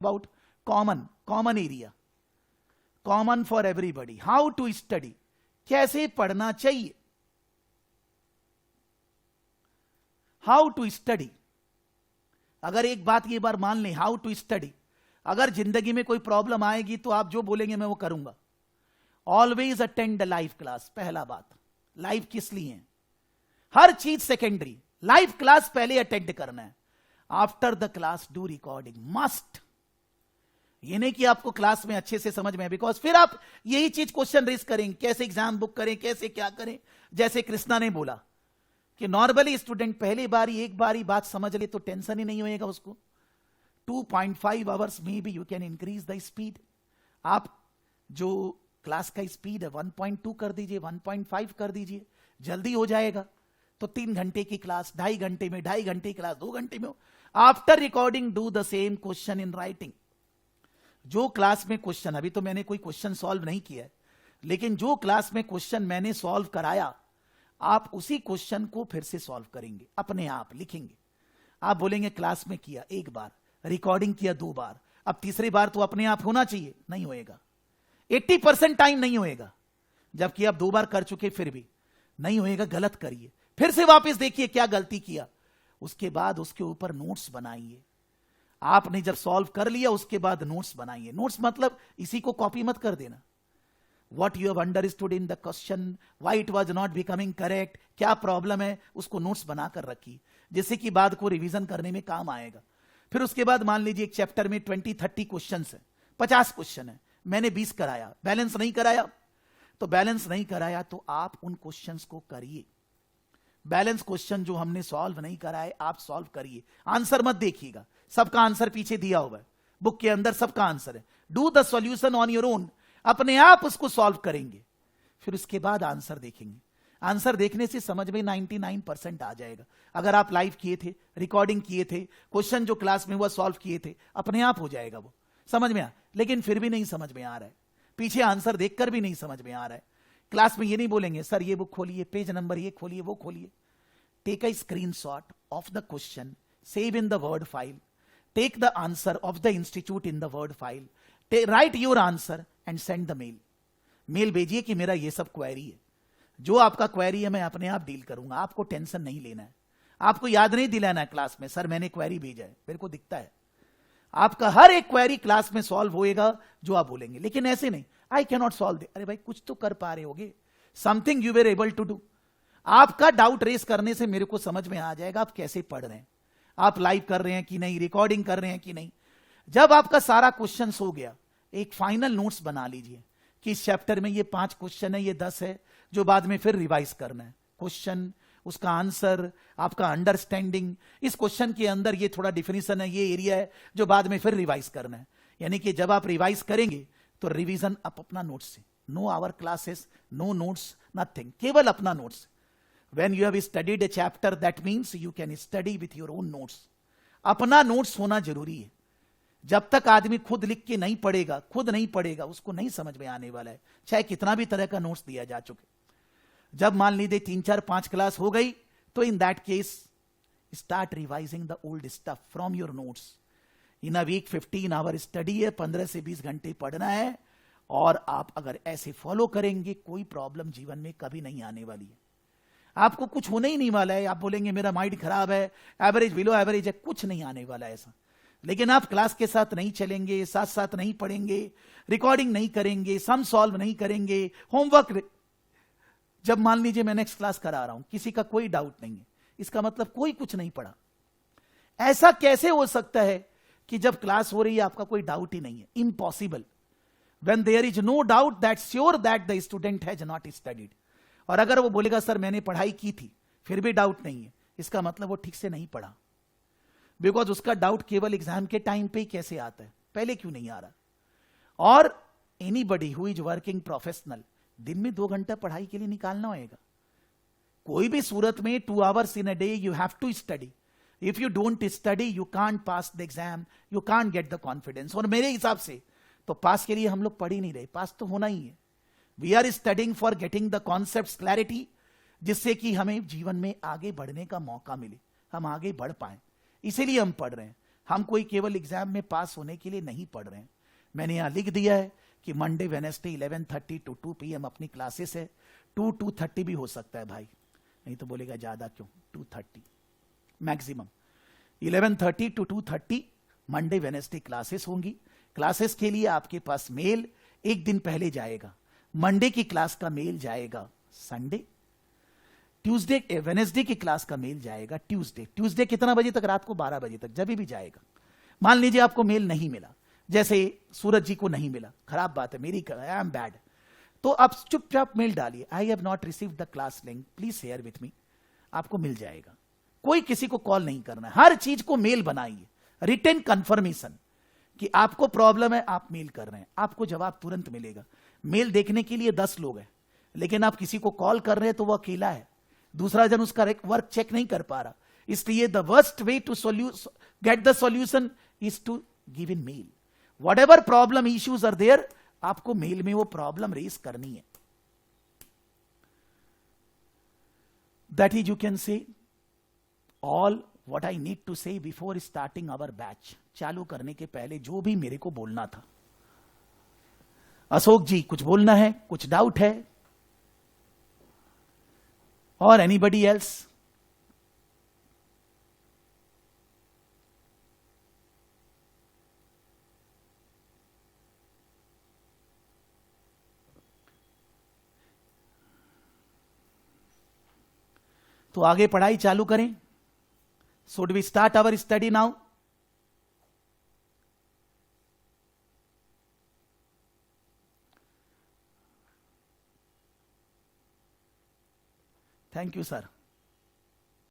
about common area, common for everybody. How to study, कैसे पढ़ना चाहिए. How to study. अगर एक बात ये बार मान लें, हाउ टू स्टडी, अगर जिंदगी में कोई प्रॉब्लम आएगी तो आप जो बोलेंगे मैं वो करूंगा. Always attend the live class. पहला बात, लाइव किस लिए है? हर चीज सेकेंडरी, लाइव क्लास पहले अटेंड करना है. After the class do recording, must. ये नहीं कि आपको क्लास में अच्छे से समझ में है, बिकॉज फिर आप यही चीज क्वेश्चन रेज करेंगे, कैसे एग्जाम बुक करें, कैसे क्या करें. जैसे कृष्णा ने बोला कि नॉर्मली स्टूडेंट पहली बारी एक बारी बात समझ ले तो टेंशन ही नहीं होएगा उसको. 2.5 आवर्स में भी you can increase the speed. आप जो क्लास का स्पीड है 1.2 कर दीजिए, 1.5 कर दीजिए, जल्दी हो जाएगा. तो 3 घंटे की क्लास 2.5 घंटे में, 2.5 घंटे की क्लास 2 घंटे में. After recording do the same question in writing. जो क्लास में क्वेश्चन, अभी तो मैंने कोई क्वेश्चन सॉल्व नहीं किया है, लेकिन जो क्लास में क्वेश्चन मैंने सॉल्व कराया, आप उसी क्वेश्चन को फिर से सॉल्व करेंगे, अपने आप लिखेंगे. आप बोलेंगे क्लास में किया 1 बार, रिकॉर्डिंग किया 2 बार, अब तीसरी बार तो अपने आप होना चाहिए. नहीं होएगा, 80% टाइम नहीं होएगा. जबकि आप 2 बार कर चुके फिर भी नहीं होएगा. गलत करिए, फिर से वापस देखिए क्या गलती किया, उसके बाद उसके ऊपर नोट्स बनाइए. आपने जब सॉल्व कर लिया उसके बाद नोट्स बनाइए. नोट्स मतलब इसी को कॉपी मत कर देना. What you have understood in the question, why it was not becoming correct, क्या प्रॉब्लम है, उसको नोट्स बनाकर रखिए, जिससे कि बाद को रिवीजन करने में काम आएगा. फिर उसके बाद मान लीजिए एक चैप्टर में 20-30 क्वेश्चन है, 50 क्वेश्चन है, मैंने 20 कराया, बैलेंस नहीं कराया. तो बैलेंस नहीं कराया तो आप उन क्वेश्चंस को करिए. बैलेंस क्वेश्चन जो हमने सॉल्व नहीं कराए आप सॉल्व करिए. आंसर मत देखिएगा, सबका आंसर पीछे दिया हुआ है, बुक के अंदर सबका आंसर है. Do the solution on your own, अपने आप उसको सॉल्व करेंगे. फिर उसके बाद आंसर देखेंगे. आंसर देखने से समझ में 99% आ जाएगा. अगर आप लाइव किए थे, रिकॉर्डिंग किए थे, क्वेश्चन जो क्लास में हुआ सॉल्व किए थे, अपने आप हो जाएगा, वो समझ में आ. लेकिन फिर भी नहीं समझ में आ रहा है, पीछे आंसर देखकर भी नहीं समझ में आ रहा है. क्लास में ये नहीं बोलेंगे सर ये बुक खोलिए, पेज नंबर ये खोलिए, वो खोलिए. Take a screenshot of the question, save in the word file, take the answer of the institute in the word file, write your answer and send the mail. Mail भेजिए कि मेरा ये सब query है, जो आपका क्वेरी है मैं अपने आप डील करूंगा, आपको टेंशन नहीं लेना है. आपको याद नहीं दिलाना है क्लास में सर मैंने क्वेरी भेजा है, मेरे को दिखता है. आपका हर एक क्वेरी क्लास में सॉल्व होएगा जो आप बोलेंगे. लेकिन ऐसे नहीं, आई कैन नॉट सॉल्व. अरे भाई कुछ तो कर पा रहे होगे, something you were able to do. आपका डाउट रेस करने से मेरे को समझ में आ जाएगा आप कैसे पढ़ रहे हैं, आप लाइव कर रहे हैं कि नहीं, रिकॉर्डिंग कर रहे हैं कि नहीं. जब आपका सारा क्वेश्चन हो गया, एक फाइनल नोट्स बना लीजिए कि इस चैप्टर में ये 5 क्वेश्चन है, ये 10 है, जो बाद में फिर रिवाइज करना है. क्वेश्चन, उसका आंसर, आपका अंडरस्टैंडिंग, इस क्वेश्चन के अंदर ये थोड़ा डिफिनेशन है, ये एरिया है जो बाद में फिर रिवाइज करना है. यानी कि जब आप रिवाइज करेंगे तो रिवीजन आप अपना नोट्स से, no our classes, no notes, nothing, केवल अपना notes. When you have studied a chapter, that means you can study with your own notes. अपना नोट्स होना जरूरी है. जब तक आदमी खुद लिख के नहीं पढ़ेगा, खुद नहीं पढ़ेगा, उसको नहीं समझ में आने वाला है, चाहे कितना भी तरह का नोट्स दिया जा चुके. जब मान लीजिए 3, 4, 5 क्लास हो गई तो in that case start revising the old stuff from your notes. In a week 15 hour study है, 15 से 20 घंटे पढ़ना है. और आप अगर ऐसे फॉलो करेंगे कोई प्रॉब्लम जीवन में कभी नहीं आने वाली है. आपको कुछ होने ही नहीं वाला है. आप बोलेंगे मेरा माइंड खराब है, एवरेज, बिलो एवरेज है, कुछ नहीं आने वाला है ऐसा. लेकिन आप क्लास के साथ नहीं चलेंगे, साथ साथ नहीं पढ़ेंगे, रिकॉर्डिंग नहीं करेंगे, सम सॉल्व नहीं करेंगे, होमवर्क. जब मान लीजिए मैं नेक्स्ट क्लास करा रहा हूं, किसी का कोई डाउट नहीं है, इसका मतलब कोई कुछ नहीं पढ़ा. ऐसा कैसे हो सकता है कि जब क्लास हो रही है आपका कोई डाउट ही नहीं है? Impossible. When there is no doubt, that sure that the student has not studied. और अगर वो बोलेगा सर मैंने पढ़ाई की थी फिर भी डाउट नहीं है, इसका मतलब वो ठीक से नहीं पढ़ा. बिकॉज उसका डाउट केवल एग्जाम के टाइम पे ही कैसे आता है, पहले क्यों नहीं आ रहा. और anybody who is working professional, दिन में 2 घंटा पढ़ाई के लिए निकालना होगा. कोई भी सूरत में 2 hours in a day you have to study. If you don't study you can't pass the exam, you can't get the confidence. और मेरे हिसाब से तो पास के लिए हम लोग पढ़ ही नहीं रहे, पास तो होना ही है. We are studying for getting the concept clarity, जिससे कि हमें जीवन में आगे बढ़ने का मौका मिले, हम आगे बढ़ पाए, इसीलिए हम पढ़ रहे हैं. हम कोई केवल एग्जाम में पास होने के लिए नहीं पढ़ रहे हैं। मैंने यहां लिख दिया है कि मंडे वेडनेसडे 11:30 to 2 PM अपनी क्लासेस है। 2:30 भी हो सकता है भाई, नहीं तो बोलेगा ज्यादा क्यों, 2:30 maximum. 11:30 to 2:30 Monday Wednesday classes होंगी। क्लासेस के लिए आपके पास मेल एक दिन पहले जाएगा। मंडे की क्लास का मेल जाएगा संडे, ट्यूसडे वेडनेसडे की क्लास का मेल जाएगा ट्यूसडे कितना बजे तक, रात को 12 बजे तक, जब भी जाएगा। मान लीजिए आपको मेल नहीं मिला, जैसे सूरज जी को नहीं मिला, खराब बात है, मेरी आई एम बैड, तो आप चुपचाप मेल डालिए, I have not received the class link, please share with me, आपको मिल जाएगा। कोई किसी को कॉल नहीं करना है, हर चीज को मेल बनाइए, रिटन कंफर्मेशन कि आपको प्रॉब्लम है, आप मेल कर रहे हैं, आपको जवाब तुरंत मिलेगा। मेल देखने के लिए 10 लोग हैं, लेकिन आप किसी को कॉल कर रहे हैं तो वो अकेला है, दूसरा जन उसका वर्क चेक नहीं कर पा रहा। इसलिए the worst way to get the solution is to give in mail. Whatever problem issues are there, आपको मेल में वो प्रॉब्लम रेस करनी है। That is, you can say all what I need to say before starting our batch। चालू करने के पहले जो भी मेरे को बोलना था। अशोक जी कुछ बोलना है, कुछ डाउट है, और एनीबडी एल्स? तो आगे पढ़ाई चालू करें। Should we start our study now? Thank you sir.